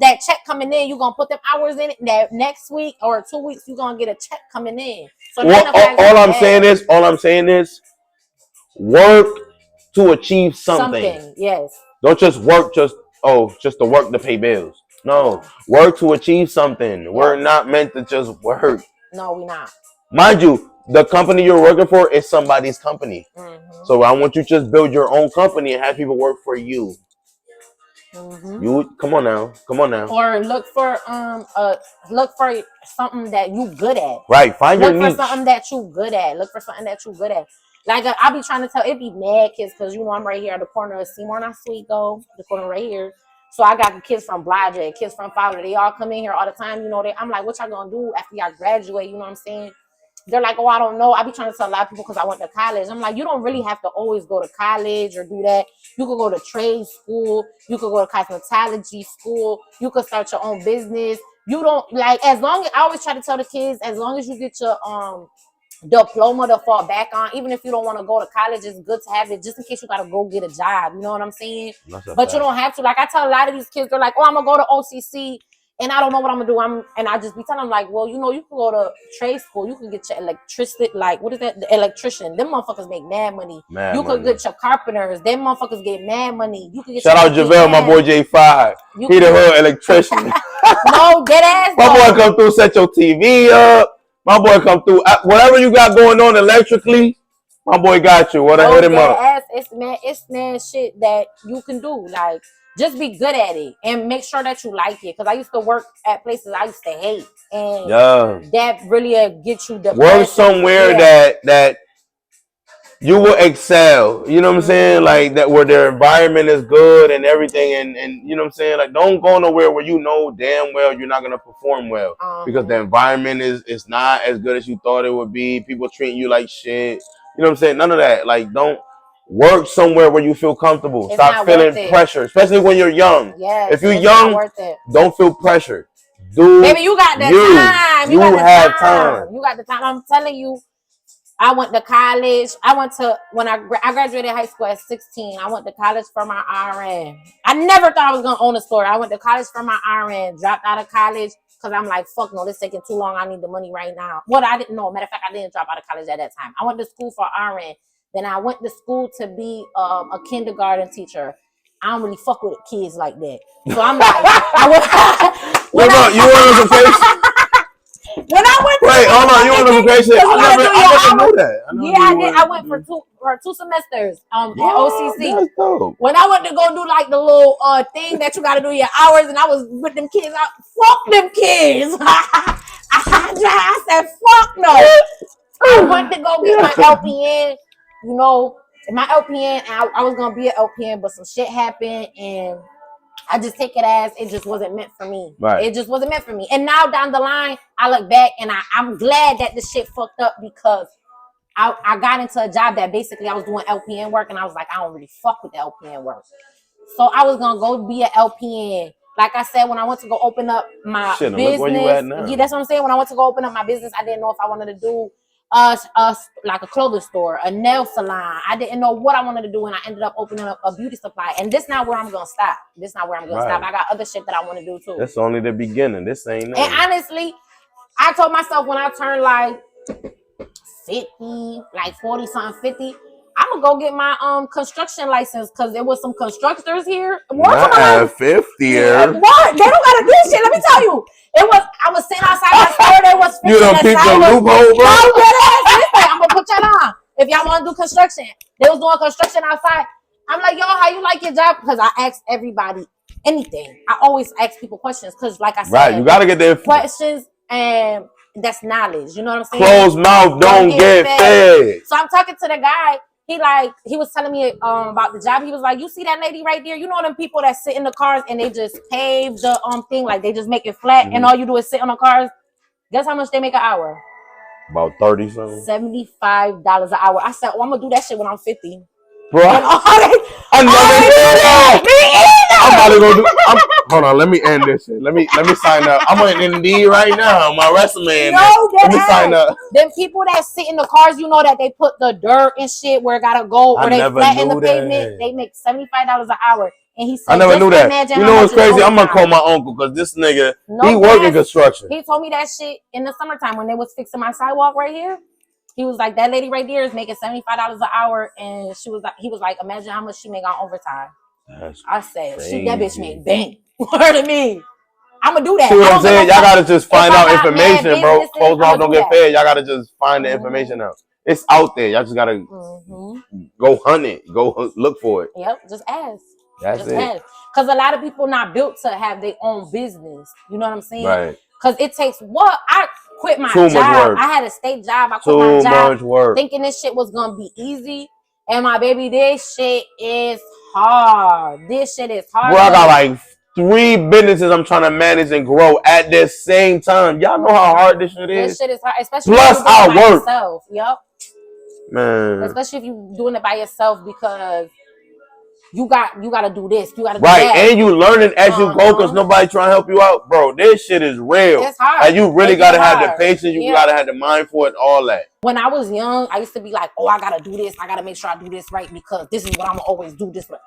That check coming in, you're gonna put them hours in it. That next week or 2 weeks, you're gonna get a check coming in. So all I'm saying is, work to achieve something. Yes. Don't just work just to work to pay bills. No, work to achieve something. Yes. We're not meant to just work. No, we're not. Mind you, the company you're working for is somebody's company. Mm-hmm. So I want you to just build your own company and have people work for you. Mm-hmm. You come on now. Or look for something that you good at. Right, find your niche. Look for something that you good at. Like I be trying to tell, it be mad kids because I'm right here at the corner of Seymour and Oswego, the corner right here. So I got the kids from Blodgett, kids from Fowler. They all come in here all the time. I'm like, what y'all gonna do after y'all graduate? You know what I'm saying? They're like, oh, I don't know. I be trying to tell a lot of people because I went to college. I'm like, you don't really have to always go to college or do that. You could go to trade school. You could go to cosmetology school. You could start your own business. You don't I always try to tell the kids, as long as you get your diploma to fall back on, even if you don't want to go to college, it's good to have it just in case you gotta go get a job. You know what I'm saying? But you don't have to. Like I tell a lot of these kids, they're like, oh, I'm gonna go to OCC and I don't know what I'm gonna do. And I just be telling them like, well, you can go to trade school. You can get your electricity, like what is that? The electrician. Them motherfuckers make mad money. You could get your carpenters. Them motherfuckers get mad money. You can get. Shout out JaVale, my boy J5. He the hood electrician. No, dead ass. My boy come through, set your TV up. My boy come through. Whatever you got going on electrically, my boy got you. Hit him up. It's shit that you can do. Like, just be good at it and make sure that you like it. Because I used to work at places I used to hate, and that really get you the work somewhere that you will excel. You know what I'm saying? Like that, where their environment is good and everything, and you know what I'm saying? Like, don't go nowhere where you know damn well you're not gonna perform well because the environment is not as good as you thought it would be. People treating you like shit. You know what I'm saying? None of that. Like, don't work somewhere where you feel comfortable. Stop feeling pressure, especially when you're young. Yes, if you're young, don't feel pressure. Baby, you got the time. You have time. You got the time. I'm telling you. I went to college. When I graduated high school at 16, I went to college for my RN. I never thought I was going to own a store. I went to college for my RN, dropped out of college because I'm like, fuck no, this is taking too long. I need the money right now. Well, I didn't know. Matter of fact, I didn't drop out of college at that time. I went to school for RN. Then I went to school to be a kindergarten teacher. I don't really fuck with kids like that. So I'm like, you want to vacation? When I went hold on, you want a vacation? I never knew that. I did. I went for two semesters at OCC. That's dope. When I went to go do like the little thing that you got to do your hours, and I was with them kids, fuck them kids. I said, fuck no. I went to go get my LPN. My LPN, I was gonna be an LPN, but some shit happened, and I just take it as it just wasn't meant for me. Right. It just wasn't meant for me. And now down the line, I look back and I'm glad that this shit fucked up because I got into a job that basically I was doing LPN work and I was like, I don't really fuck with the LPN work. So I was going to go be an LPN. Like I said, when I went to go open up my business. Look where you at now. Yeah, that's what I'm saying. When I went to go open up my business, I didn't know if I wanted to do like a clothing store, a nail salon. I didn't know what I wanted to do, and I ended up opening up a beauty supply. And this not where I'm gonna stop. I got other shit that I want to do too. That's only the beginning. This ain't. And honestly, I told myself when I turned like 50, like 40 something, 50, I'm gonna go get my construction license because there was some constructors here. Not at 50 years. What? They don't gotta do shit. Let me tell you. I was sitting outside my store. There was you done peeped the loophole, bro. Listen, I'm gonna put y'all on. If y'all want to do construction, they was doing construction outside. I'm like, yo, how you like your job? Because I ask everybody anything. I always ask people questions because, like I said, right, you gotta get their questions, and that's knowledge. You know what I'm saying? Closed mouth don't get fed. So I'm talking to the guy. he was telling me about the job. He was like, you see that lady right there? You know them people that sit in the cars and they just pave the thing, like they just make it flat, and all you do is sit on the cars. Guess how much they make an hour? About 30 something. $75 an hour. I said, oh, I'm gonna do that shit when I'm 50. Bro, I never did that. I'm about to go do. Hold on, let me end this shit. Let me sign up. I'm on Indeed right now. My resume. Let me sign up. Them people that sit in the cars, you know that they put the dirt and shit where it gotta go, or they flatten the pavement. They make $75 an hour. And he said, I never knew that. You know what's crazy? I'm gonna call my uncle because this nigga, he work in construction. He told me that shit in the summertime when they was fixing my sidewalk right here. He was like, that lady right there is making $75 an hour, and he was like, imagine how much she make on overtime. I said, that bitch made bank. Word to me. I'm gonna do that. See what I'm saying? Y'all gotta just find out information, bro. Closed mouth don't get fed. Y'all gotta just find the information out. It's out there. Y'all just gotta go hunt it. Go look for it. Yep. Just ask. That's it. Because a lot of people not built to have their own business. You know what I'm saying? Right. Because it takes I quit my job. I had a state job. I quit my job much work. Thinking this shit was gonna be easy. And my baby, this shit is hard. This shit is hard. Bro, I got like 3 businesses I'm trying to manage and grow at the same time. Y'all know how hard this shit is. This shit is hard, especially plus if you're doing I it by work. Yourself. Yep. Man. Especially if you're doing it by yourself, because you gotta do this. You gotta do right, that. And you learning as you go because nobody trying to help you out, bro. This shit is real. It's hard. And you really gotta have the patience. You gotta have the mind for it. All that. When I was young, I used to be like, "Oh, I gotta do this. I gotta make sure I do this right because this is what I'm gonna always do." This, but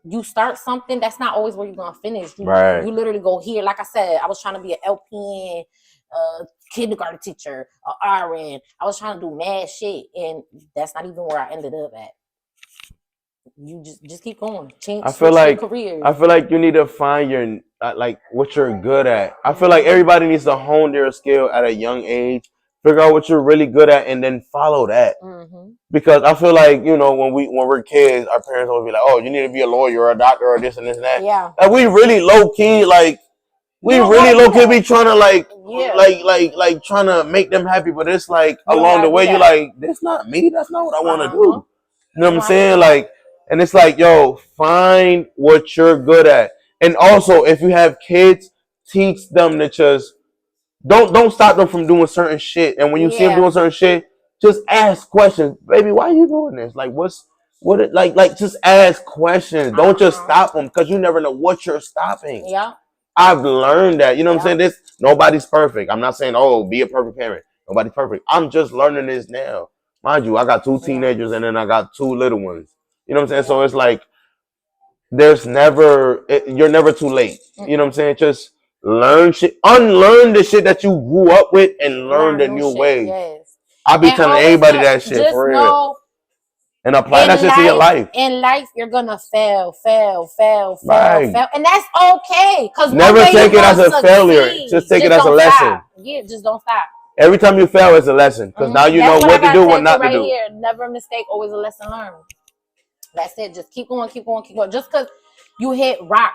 you start something, that's not always where you're gonna finish. You literally go here. Like I said, I was trying to be an LPN, kindergarten teacher, RN. I was trying to do mad shit, and that's not even where I ended up at. You just keep going. Change. I feel like careers. I feel like you need to find your like what you're good at. I feel like everybody needs to hone their skill at a young age. Figure out what you're really good at, and then follow that. Because I feel like when we're kids, our parents will be like, "Oh, you need to be a lawyer or a doctor or this and this and that." Yeah. Like we really low key be trying to like trying to make them happy, but it's like along the way you're like, "That's not me. That's not what I want to do." You know what I'm saying? Like. And it's like, yo, find what you're good at. And also, if you have kids, teach them to just don't stop them from doing certain shit. And when you see them doing certain shit, just ask questions. Baby, why are you doing this? Like, just ask questions. Don't just stop them because you never know what you're stopping. Yeah. I've learned that. You know what I'm saying? Nobody's perfect. I'm not saying, oh, be a perfect parent. Nobody's perfect. I'm just learning this now. Mind you, I got 2 teenagers and then I got 2 little ones. You know what I'm saying? So it's like you're never too late. You know what I'm saying? Just learn shit, unlearn the shit that you grew up with, and learn the new ways. Yes. I be telling everybody that shit for real. And apply that shit to your life. In life, you're gonna fail, and that's okay. Cause never take it as a failure. Just take it as a lesson. Yeah, just don't stop. Every time you fail, it's a lesson. Because now you know what to do, what not to do. Here, never a mistake, always a lesson learned. That's it. Just keep going. Just because you hit rock.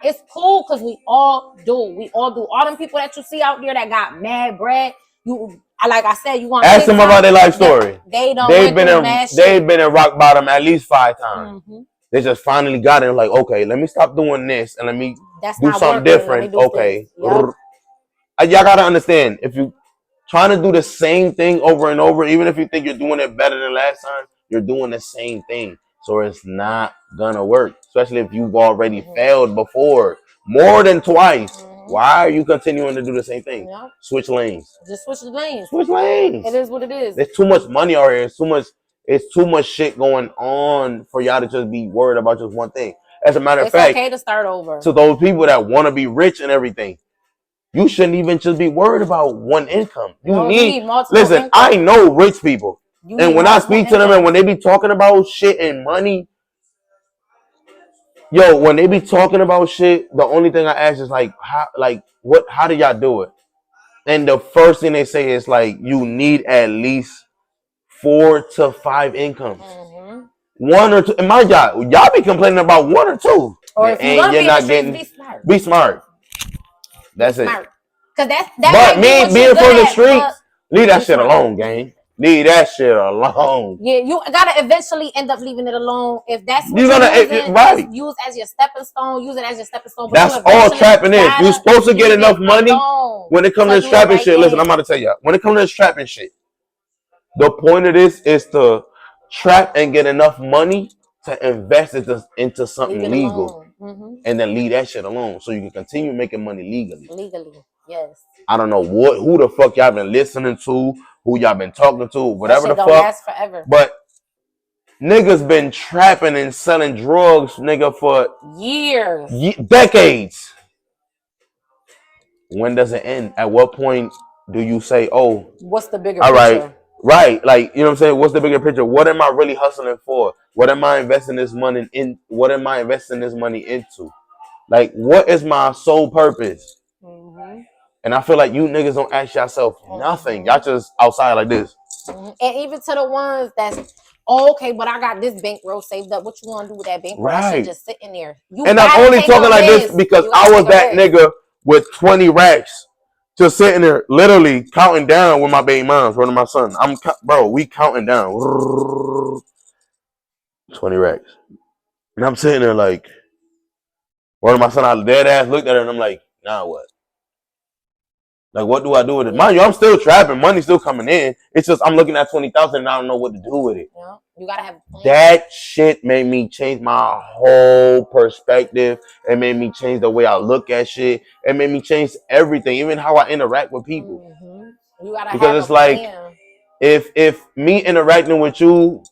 It's cool because we all do. All them people that you see out there that got mad bread. Like I said, you want to ask them about their life story. They've been in rock bottom at least 5 times. They just finally got it. Like, okay, let me stop doing this and let me do something different. Okay, y'all gotta understand, if you trying to do the same thing over and over, even if you think you're doing it better than last time, you're doing the same thing. So it's not gonna work, especially if you've already failed before more than twice. Why are you continuing to do the same thing? Yep. Switch lanes. Just switch the lanes. Switch lanes. It is what it is. There's too much money out here. It's too much shit going on for y'all to just be worried about just one thing. As a matter of fact, it's okay to start over. To those people that want to be rich and everything, you shouldn't even just be worried about one income. You need multiple income. I know rich people. And when I speak to them and when they be talking about shit and money, when they be talking about shit, the only thing I ask is like, how do y'all do it? And the first thing they say is like, you need at least 4 to 5 incomes. 1 or 2. And my y'all be complaining about 1 or 2. Or if you're not getting, be smart. That's it. But me being from the streets, leave that shit alone, gang. Leave that shit alone. Yeah, you gotta eventually end up leaving it alone. If that's what You're you're gonna using, just right. use as your stepping stone. Use it as your stepping stone. But you That's all eventually trapping is. You're gotta supposed to get leave enough it money alone when it comes to to this do the trapping right shit. Listen, I'm thing. about to tell you. When it comes to this trapping shit, the point of this is to trap and get enough money to invest into Leave something it legal, alone. and then leave that shit alone so you can continue making money legally. Legally, yes. I don't know who the fuck y'all been listening to, who y'all been talking to, That whatever the shit don't fuck. last forever. But niggas been trapping and selling drugs, nigga, for Years. decades. When does it end? At what point do you say, oh, What's the bigger all right, picture? right? Like, you know what I'm saying? What's the bigger picture? What am I really hustling for? What am I investing this money in? What am I investing this money into? Like, what is my sole purpose? Mm-hmm. And I feel like you niggas don't ask yourself nothing. Y'all Mm-hmm. just outside like this. Mm-hmm. And even to the ones that's okay, but I got this bankroll saved up. What you gonna do with that bankroll? That shit Right. just sitting there. You And I'm gotta only take a talking like this risk. because You I gotta was take a that risk. nigga with 20 racks just sitting there literally counting down with my baby moms, one of my sons. Bro, we counting down. 20 racks. And I'm sitting there like, one of my son, I dead ass looked at her and I'm like, now what? Like, what do I do with it? Yeah. Mind you, I'm still trapping. Money's still coming in. It's just I'm looking at 20,000 and I don't know what to do with it. Yeah. You gotta have a plan. That shit made me change my whole perspective. It made me change the way I look at shit. It made me change everything, even how I interact with people. Mm-hmm. You gotta have Because a it's like, plan. if me interacting with you,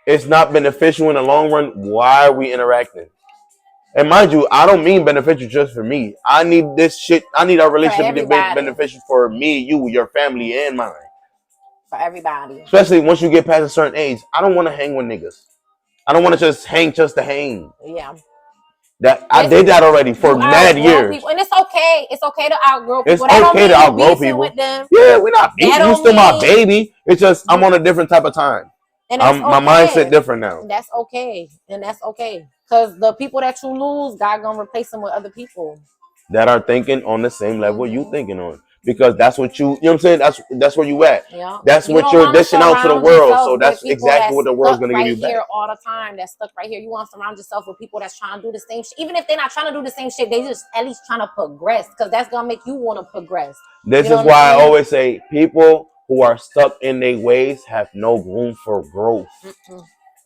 it's not beneficial in the long run, why are we interacting? And mind you, I don't mean beneficial just for me. I need this shit. I need our For relationship to be everybody. beneficial for me, you, your family, and mine. For everybody. Especially once you get past a certain age. I don't want to hang with niggas. I don't want to just hang just to hang. Yeah. That I did that already for You mad outgrow years. people, and it's okay. It's okay to outgrow It's people. That don't okay to mean you outgrow beefing people. with them. Yeah, we're not That beefing. You don't still my mean baby. It's just I'm you, on a different type of time. and that's My mindset okay. different now. That's okay, and that's okay. Cause the people that you lose, God gonna replace them with other people That are thinking on the same level you Mm-hmm. thinking on. Because that's what you know what I'm saying? That's where you at. Yeah, That's you what don't you're want to dishing out to the surround world. So yourself with that's people exactly that's what the world's stuck gonna give right you back. here all the time. That's stuck right here. You want to surround yourself with people that's trying to do the same shit. Even if they're not trying to do the same shit, they just at least trying to progress. Cause that's gonna make you want to progress. This You know is what I'm why I saying? always say people who are stuck in their ways have no room for growth. Mm-mm.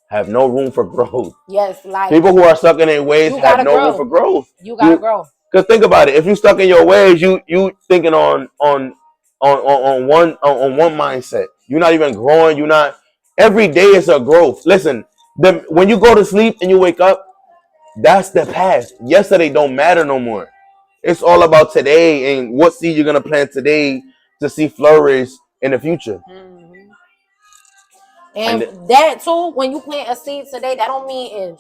Have no room for growth. Yes, like People who are stuck in their ways you have gotta no room for grow. growth. You gotta grow. Cause think about it. If you stuck in your ways, you thinking on one mindset. You're not even growing. You're not. Every day is a growth. Listen, when you go to sleep and you wake up, that's the past. Yesterday don't matter no more. It's all about today and what seed you're gonna plant today to see flourish in the future. Mm-hmm. And And that too, when you plant a seed today, that don't mean in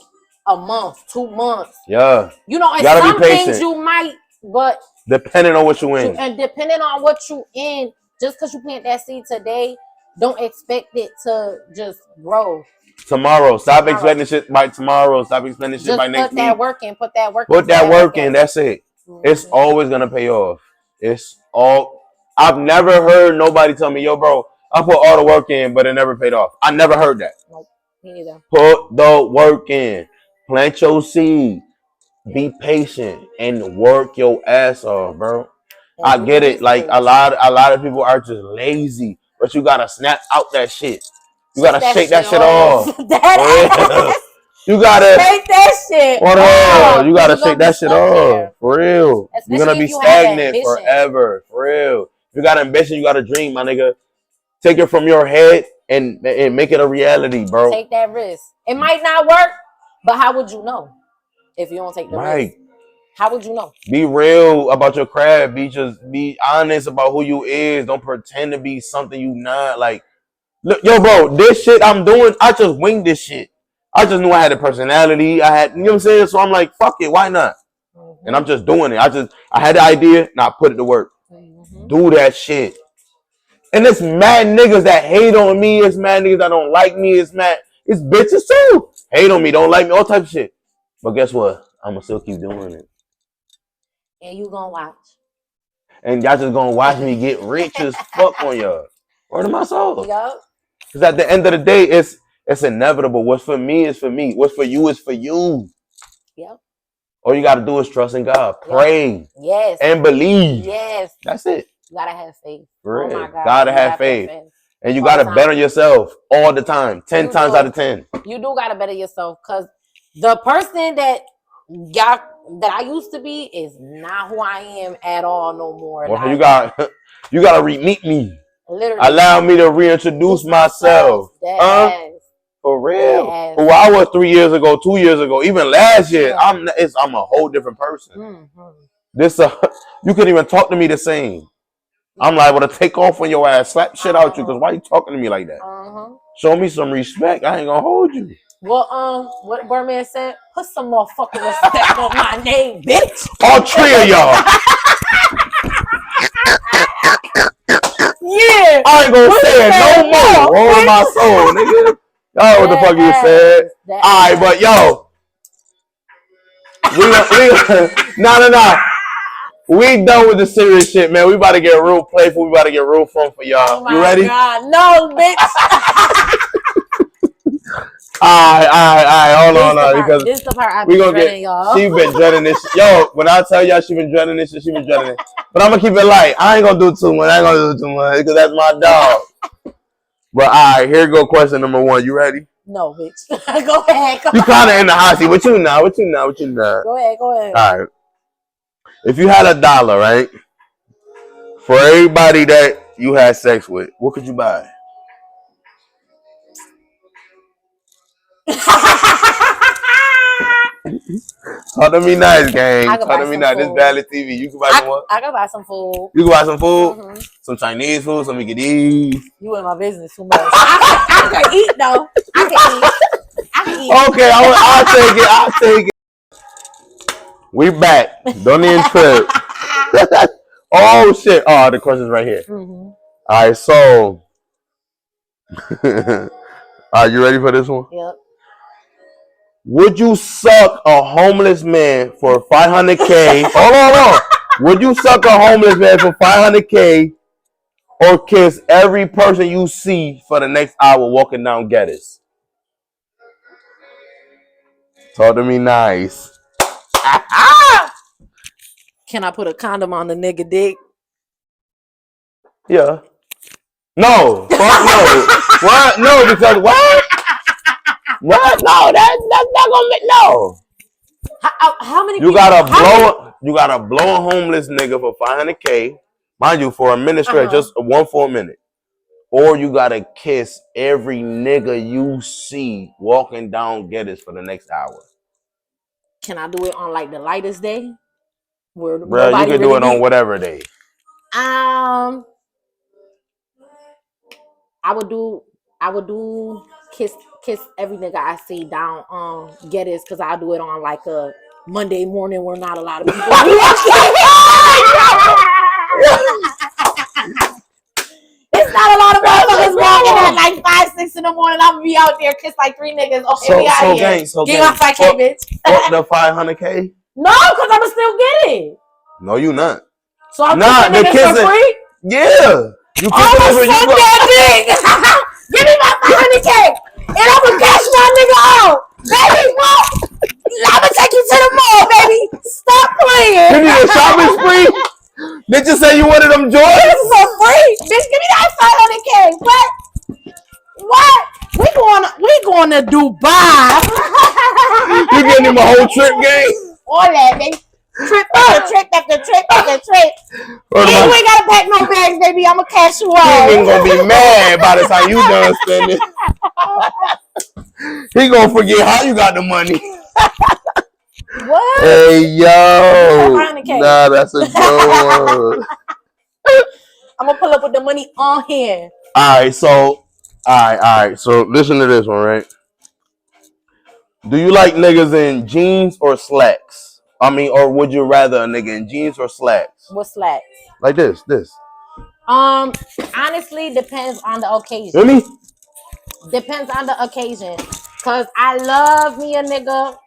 a month, 2 months. yeah, You know, you and gotta be some things patient. you might, but Depending on what you in. and depending on what you in, just because you plant that seed today, don't expect it to just grow Tomorrow, stop tomorrow. expecting shit by tomorrow. Stop expecting shit by Just next put that week. work in, put that work Put into that that work work in. ethic. That's it. It's Mm-hmm. always gonna pay off. It's all. I've never heard nobody tell me, "Yo, bro, I put all the work in, but it never paid off." I never heard that. Nope, me either. Put the work in. Plant your seed. Be patient and work your ass off, bro. And I do your get it. Like research. a lot of people are just lazy, but you gotta snap out that shit. You Shake gotta that shake shit that shit off. off. For real. That ass. You gotta Shake that shit for real. off. You Cause gotta you're shake gonna be that shit stuck off. there. For real. You're gonna Especially be if you have stagnant ambition. forever. For real. If you got ambition, you got a dream, my nigga. Take it from your head and make it a reality, bro. Take that risk. It might not work, but how would you know if you don't take the risk? Right. How would you know? Be real about your craft. Be honest about who you is. Don't pretend to be something you not. Like, look, yo, bro, this shit I'm doing, I just winged this shit. I just knew I had a personality. I had, you know what I'm saying? So I'm like, fuck it, why not? And I'm Mm-hmm. just doing it. I had the idea, and I put it to work. Mm-hmm. Do that shit. And it's mad niggas that hate on me. It's mad niggas that don't like me. It's bitches too. Hate on me, don't like me, all type of shit. But guess what? I'ma still keep doing it. And you gonna watch. And y'all just gonna watch me get rich as fuck on y'all. Word of my soul. Yup. Because at the end of the day, it's inevitable. What's for me is for me. What's for you is for you. Yep. All you got to do is trust in God, Yep. pray, Yes. and believe. Yes. That's it. You gotta have faith. For Oh real. my God. Gotta You have faith. And you all gotta the time. bet on yourself all the time. 10 You times do. out of 10. You do gotta better yourself, because the person that I used to be is not who I am at all no more. Well, like, you gotta meet me. literally. Allow me to reintroduce myself. For real. Who I was 3 years ago, 2 years ago, even last year. Yeah. I'm a whole different person. Mm-hmm. You couldn't even talk to me the same. I'm liable to take off on your ass, slap shit out you, because why you talking to me like that? Show me some respect. I ain't gonna hold you. Well, what Birdman said, put some more fucking respect on my name, bitch. All three of y'all. Yeah. I ain't gonna say it no more. Roll my soul, nigga. Y'all what the fuck you said. Alright, but yo. No. We done with the serious shit, man. We about to get real playful. We about to get real fun for y'all. Oh you ready? God. No, bitch. Alright. Hold on. Because this is the part I've been dreading, y'all. She been dreading this shit. Yo, when I tell y'all she been dreading this shit, she been dreading it. But I'm gonna keep it light. I ain't gonna do too much. Because that's my dog. But alright, here go question number 1. You ready? No, bitch. Go ahead. You kind of in the hot seat. What you not? Go ahead. Alright. If you had $1, right? For everybody that you had sex with, what could you buy? Talk to me nice, gang. Talk to me nice. This is Valley TV. You can buy some what? I can buy some food. You can buy some food? Mm-hmm. Some Chinese food, some Mickey. You in my business too much. I can eat, though. I can eat. Okay, I'll take it. We back. Don't even trip. Oh, shit. Oh, the question's right here. Mm-hmm. All right, so. Are you ready for this one? Yep. Would you suck a homeless man for $500K? Hold on. Would you suck a homeless man for $500K or kiss every person you see for the next hour walking down Geddes? Talk to me nice. Can I put a condom on the nigga dick? Yeah. No. Fuck no. What? No, because what? What? No, that's not gonna make no. How many? You gotta blow a homeless nigga for $500K, mind you, for a minute straight, just one for a minute, or you gotta kiss every nigga you see walking down Geddes for the next hour. Can I do it on like the lightest day? Where bruh, you can do it on whatever day. I would do kiss every nigga I see down Geddes, because I do it on like a Monday morning where not a lot of people. It's not a lot of motherfuckers walking at like 5, 6 in the morning. I'm gonna be out there kiss like 3 niggas. Okay, we out here. Get my 5K, bitch. Fuck the $500K? No, because I'ma still get it. No, you not. So I'm kissing niggas for free? Yeah. You kissing niggas for free? That dick. Give me my $500K, and I'm gonna cash my nigga out. Baby, what? I'm gonna take you to the mall, baby. Stop playing. You need a shopping spree? Did you say you wanted them joints? For free. Bitch, give me that $500K. What? We going to Dubai. You getting him a whole trip, gang? All that, baby. Trip after trip. You ain't gotta pack no bags, baby. I'ma cash you out. He ain't gonna be mad by the time you done spending. He gonna forget how you got the money. What? Hey yo. Nah, that's a good one. I'm gonna pull up with the money on here. Alright, so listen to this one, right? Do you like niggas in jeans or slacks? I mean, or would you rather a nigga in jeans or slacks? What slacks? Like this. Honestly, depends on the occasion. Really? Depends on the occasion. Cause I love me a nigga.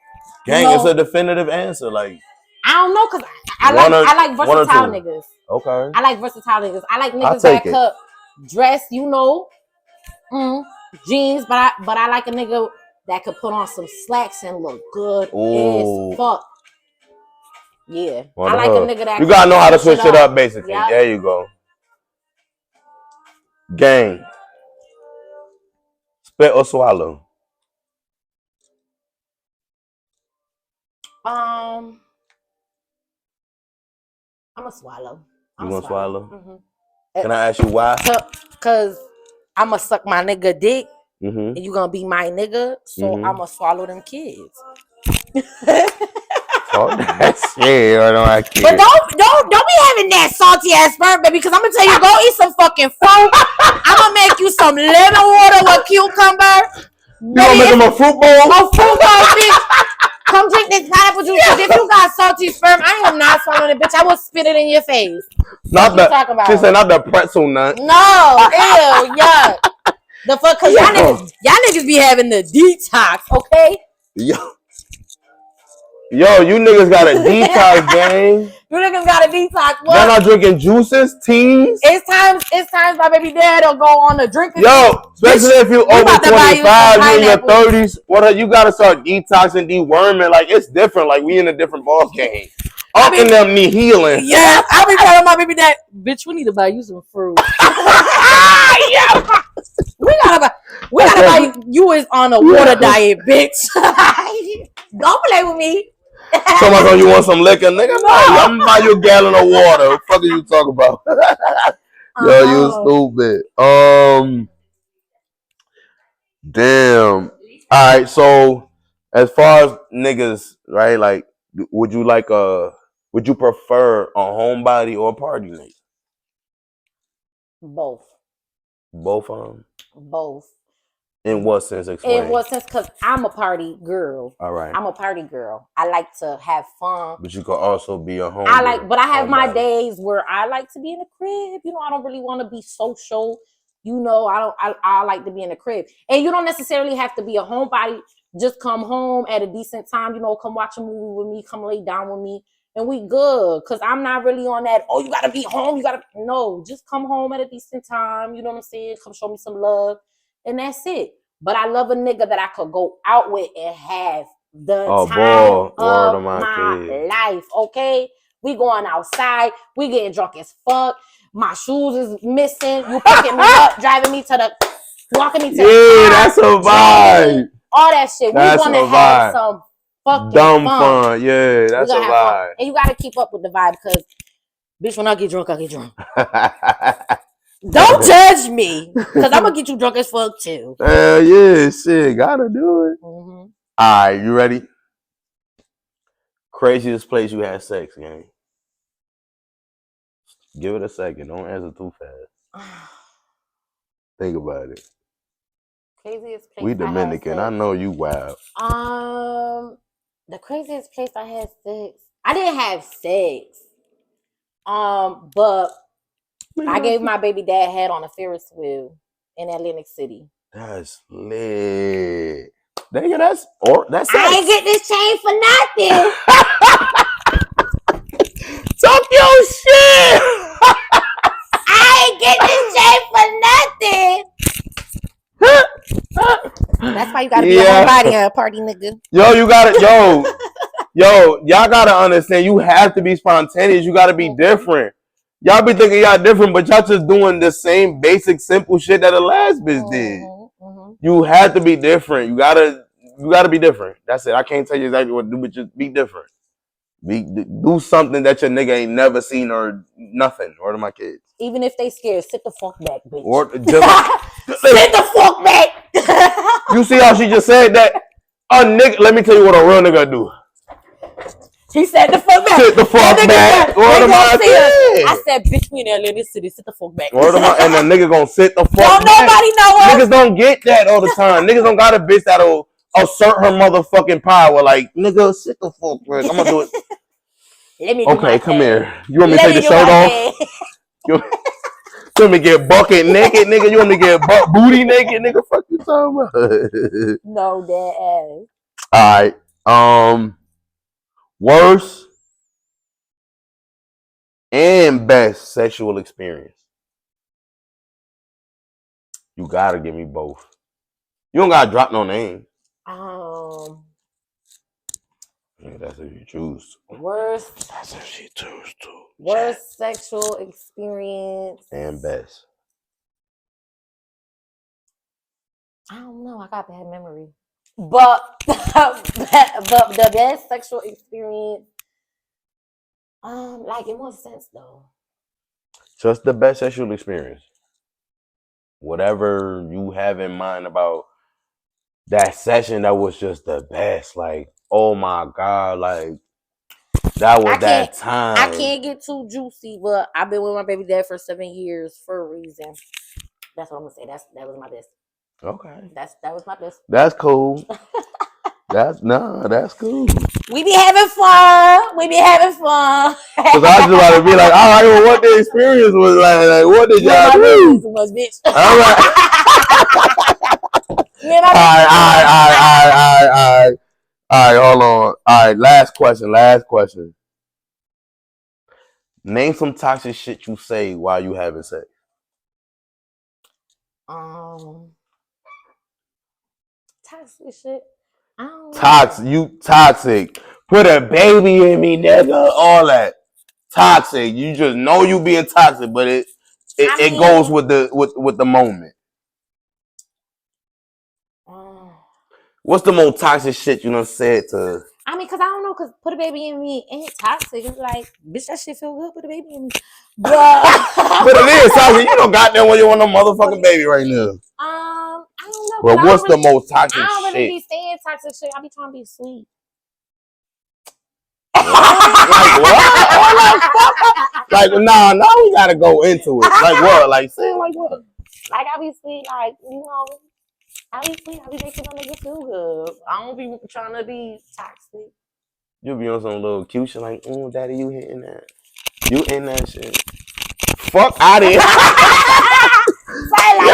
Gang, it's a definitive answer. Like, I don't know, cause I like versatile niggas. Okay. I like versatile niggas. I like niggas that could. dress, jeans, but I like a nigga that could put on some slacks and look good as fuck. Yeah, I like a nigga that you gotta know how to switch it up, basically. Yep. There you go. Gang. Spit or swallow? I'm a swallow. You gonna swallow? Mm-hmm. Can I ask you why? Cause I'ma suck my nigga dick, and you gonna be my nigga, so I'ma swallow them kids. Oh, that shit. I don't like it. But don't be having that salty ass sperm, baby. Because I'm gonna tell you, go eat some fucking fruit. I'm gonna make you some lemon water with cucumber. You gonna make him a fruit bowl? A fruit bowl, bitch. Come drink this pineapple juice. If you got salty sperm, I am not swallowing it, bitch. I will spit it in your face. Not the. She said not the pretzel nut. No, ew, yuck. The fuck, cause y'all niggas be having the detox, okay? Yo, you niggas got a detox, gang. You niggas got a detox. What? Y'all not drinking juices, teas? It's times my baby dad will go on a drinking. Yo, especially if you over 25, you in your 30s, you gotta start detoxing, deworming. Like, it's different. Like, we in a different ball game. Uncle them need healing. Yeah, I be telling my baby dad, bitch, we need to buy you some fruit. Yeah. We gotta buy you is on a water diet, bitch. Don't play with me. Somebody you want some liquor, nigga? No. I'm gonna buy you a gallon of water. What the fuck are you talking about? Yo, you stupid. Damn. All right, so as far as niggas, right? Like, would you prefer a homebody or a party nigga? Both. Both of them? Both. In what sense? Explain. In what sense? Because I'm a party girl. All right. I'm a party girl. I like to have fun. But you could also be a home. But I have my days where I like to be in the crib. I don't really want to be social. I like to be in the crib. And you don't necessarily have to be a homebody. Just come home at a decent time. Come watch a movie with me. Come lay down with me. And we good. Because I'm not really on that, you got to be home. No, just come home at a decent time. You know what I'm saying? Come show me some love. And that's it. But I love a nigga that I could go out with and have the time of my life. Okay? We going outside. We getting drunk as fuck. My shoes is missing. You picking me up, walking me to the car. That's a vibe. All that shit. We want to have some fucking dumb fun. Yeah, that's a vibe. And you got to keep up with the vibe because, bitch, when I get drunk, I get drunk. Don't judge me, because I'm going to get you drunk as fuck, too. Hell yeah, shit. Gotta do it. All right, you ready? Craziest place you had sex, gang? Give it a second. Don't answer too fast. Think about it. Craziest place we Dominican. I know you wild. The craziest place I had sex. I didn't have sex. But I gave my baby dad head on a Ferris wheel in Atlantic City. That's lit. Nigga, that's sex. I ain't get this chain for nothing. Talk your shit. I ain't get this chain for nothing. That's why you gotta be a homebody and a party nigga. Yo, you gotta y'all gotta understand. You have to be spontaneous. You gotta be different. Y'all be thinking y'all different, but y'all just doing the same basic, simple shit that the last bitch did. You have to be different. You gotta be different. That's it. I can't tell you exactly what to do, but just be different. Do something that your nigga ain't never seen or nothing. Or to my kids. Even if they scared, sit the fuck back, bitch. Or just sit the fuck back. You see how she just said that? A nigga, let me tell you what a real nigga do. He said the fuck back. Sit the fuck back. I said, bitch, we in Atlantic City. Sit the fuck back. And the nigga gonna sit the fuck back. Don't nobody know us. Niggas don't get that all the time. Niggas don't got a bitch that'll assert her motherfucking power. Like, nigga, sit the fuck back. I'm gonna do it. Let me do my come thing. here. You want me to take the shirt off? You want me to get bucket naked, nigga? You want me to get booty naked, nigga? Fuck you talking about? No, that ass. Alright. Worst and best sexual experience. You gotta give me both. You don't gotta drop no name. Yeah, that's if you choose. Worst. That's if she choose to. Worst sexual experience. And best. I don't know. I got bad memory. But the best sexual experience, like in what sense though? Just the best sexual experience. Whatever you have in mind about that session, that was just the best. Like, oh my God, like that was that time. I can't get too juicy, but I've been with my baby dad for 7 years for a reason. That's what I'm gonna say. That was my best. Okay. That was my best. That's cool. That's cool. We be having fun. Cause I just about to be like, all right, well, what the experience was like? Like, what did y'all do? Too much, bitch. All right. All right, hold on. All right, last question. Name some toxic shit you say while you having sex. Toxic shit. I don't Toxic. know. You toxic. Put a baby in me, nigga. All that. Toxic. You just know you being toxic, but it goes with the moment. What's the most toxic shit you done said to? I mean, cause I don't know, cause put a baby in me ain't toxic. It's like, bitch, that shit feel good. Put a baby in me, but it is toxic. You don't got that when you want no motherfucking baby right now. I don't know. But what's the most toxic shit? I don't really be saying toxic shit. I be trying to be sweet. What? Like, nah, now we gotta go into it. Like what? Like saying like what? Like I be sweet, like, you know, I be sweet. I be making my nigga feel good. I don't be trying to be toxic. You be on some little cute shit like, daddy, you hitting that. You in that shit. Fuck out of here. Silent.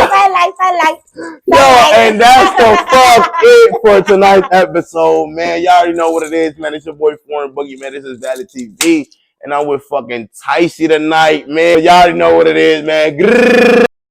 Yo, and that's the fuck it for tonight's episode, man. Y'all already know what it is, man. It's your boy Foreign Boogie, man. This is Valley TV. And I'm with fucking Tayshi tonight, man. Y'all already know what it is, man. Grrr.